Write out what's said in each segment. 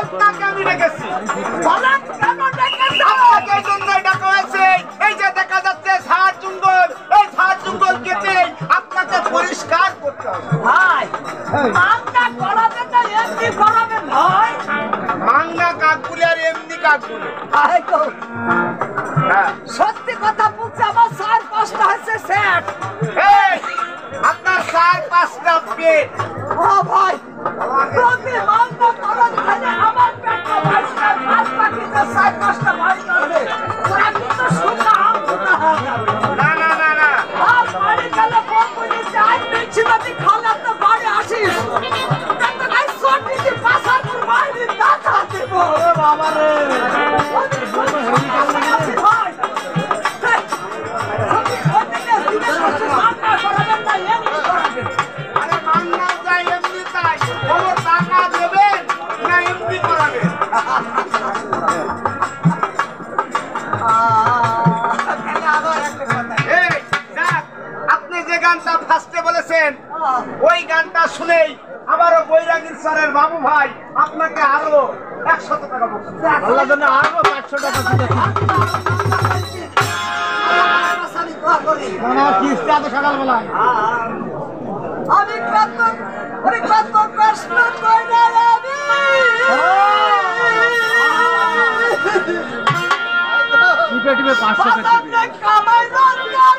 আপনাকে আমি রেখেছি। আপনাকে এই জন্যই ডাকা হয়েছে, এই যে দেখা যাচ্ছে ঝাড় জঙ্গল, এই ঝাড় জঙ্গল কেটে আপনাকে পরিষ্কার করতে হবে। ভাই মাংনা করাবে না এমনি করাবে ভাই? মাংনা কাকগুলি আর এমনি কাকগুলি। সত্যি কথা বলছে, আমার 4-5টা হচ্ছে সেট। আপনার 4-5টা পেট। ও ভাই প্রতি মাংনা করার খালে আমার পেটটা ভাইসা 5 পাখিতে 4-5টা ভাই আছে। ওরা কিন্তু শুননা আমনা না না না না, আর বাড়ি গেলে ফোন করে যাই দেখছি যদি খালা তো বাড়ি আসিস তো গাই সটি দি পাসার পুর বাইরে দাঁড়া দেব। ওরে বাবা রে ভাই আরে মাংনা যাই এমনি তাই, কোনো টাকা দেবেন না এমনি করাবেন? আপনি যে গানটা ফার্স্টে বলেছেন ওই গানটা শুনেই আবারও বৈরাগীর স্যারের বাবু ভাই আপনাকে আরো 100 টাকা বলছেন। আল্লাহ জন্য আরো 500 টাকা সকালবেলায় আমি কত কষ্ট করে টিপে 500 টাকা কামাই রোজগার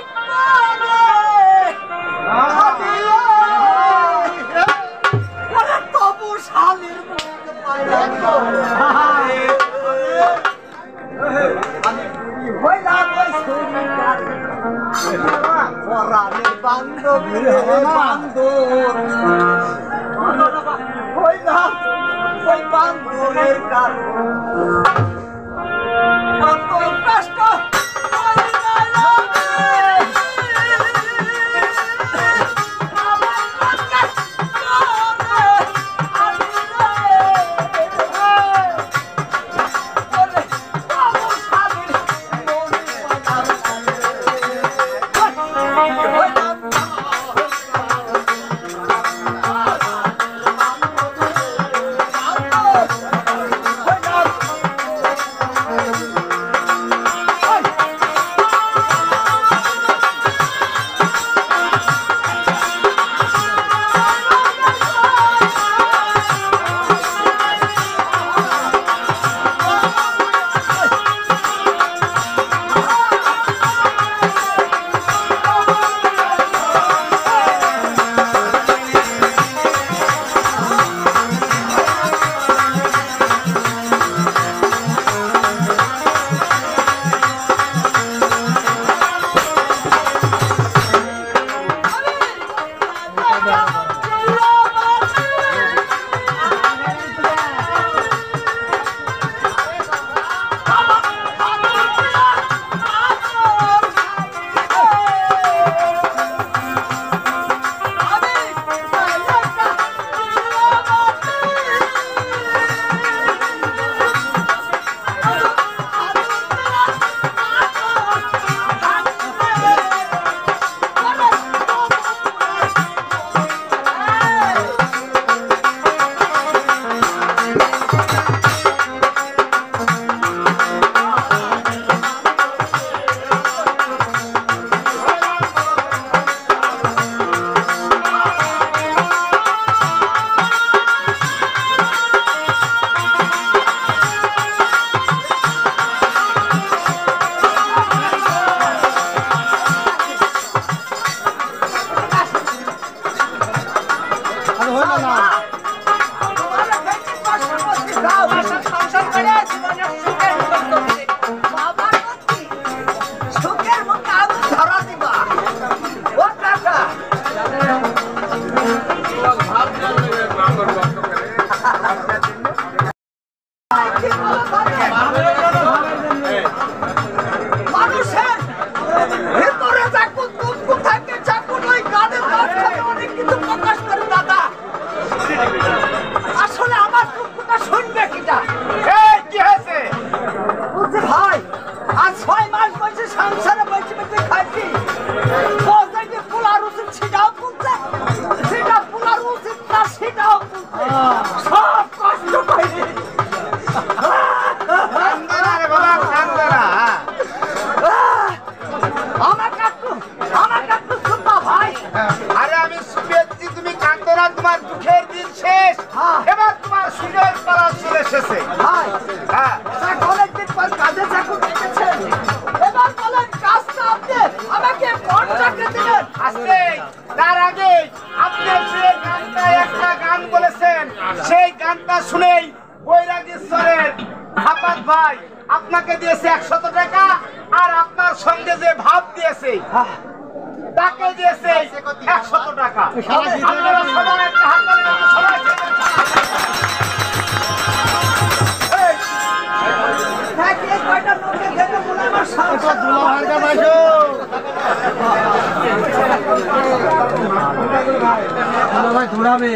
করে তবু শালির মুখে পাইলাম আমি হইলাম ওই শরীর পরাণের বান্ধবী বান্ধব হইলাম ওই বান্ধবের কারণ কত কষ্ট তোমার দুঃখের দিন শেষ, হ্যাঁ। এবার তোমার সুযোগ পালা চলে এসেছে। ভাই হ্যাঁ, অনেকদিন পর কাজে চাকরি পেয়েছেন, এবার বলেন কাজটা আপনি আমাকে কন্ট্রাক্টে দিলেন। আজকে তার আগে আপনি যে গানটা একটা গান বলেছেন, সেই গানটা শুনেই বৈরাগীশ্বরের হাপাত ভাই আপনাকে দিয়েছে 100 টাকা, আর আপনার সঙ্গে যে ভাব দিয়েছে তাকে দিয়েছে 100 টাকা। আপনারা সবাই একটা হাততালি দিন, সবাই এই, হ্যাঁ, কে কয়টা লোককে দেখে বলে আমার সাহস ভাই দৌড়াবে